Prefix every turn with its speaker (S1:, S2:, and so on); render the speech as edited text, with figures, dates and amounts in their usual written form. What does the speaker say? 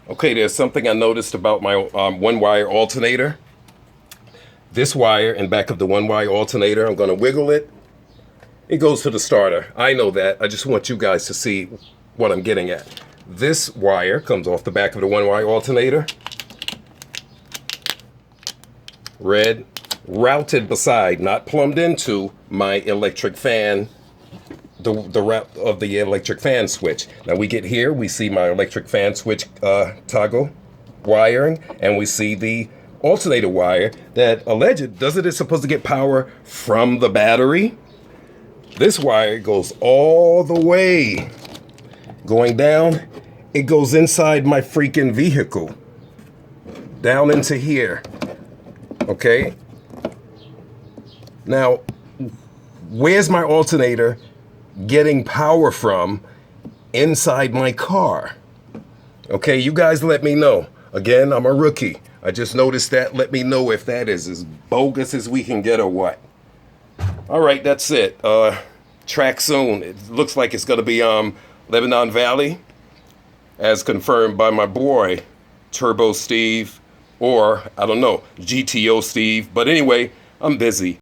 S1: Okay, there's something I noticed about my one-wire alternator. This wire in back of the one-wire alternator, I'm going to wiggle it. It goes to the starter. I know that. I just want you guys to see what I'm getting at. This wire comes off the back of the one-wire alternator. Red, routed beside, not plumbed into my electric fan, the route of the electric fan switch. Now we get here, we see my electric fan switch toggle wiring, and we see the alternator wire that doesn't it supposed to get power from the battery? This wire goes all the way. Going down, it goes inside my freaking vehicle. Down into here. Okay? Now, where's my alternator getting power from inside my car? Okay, you guys let me know. Again, I'm a rookie. I just noticed that. Let me know if that is as bogus as we can get or what. All right, that's it. Track soon. It looks like it's going to be Lebanon Valley, as confirmed by my boy, Turbo Steve, or, I don't know, GTO-Steve. But anyway, I'm busy.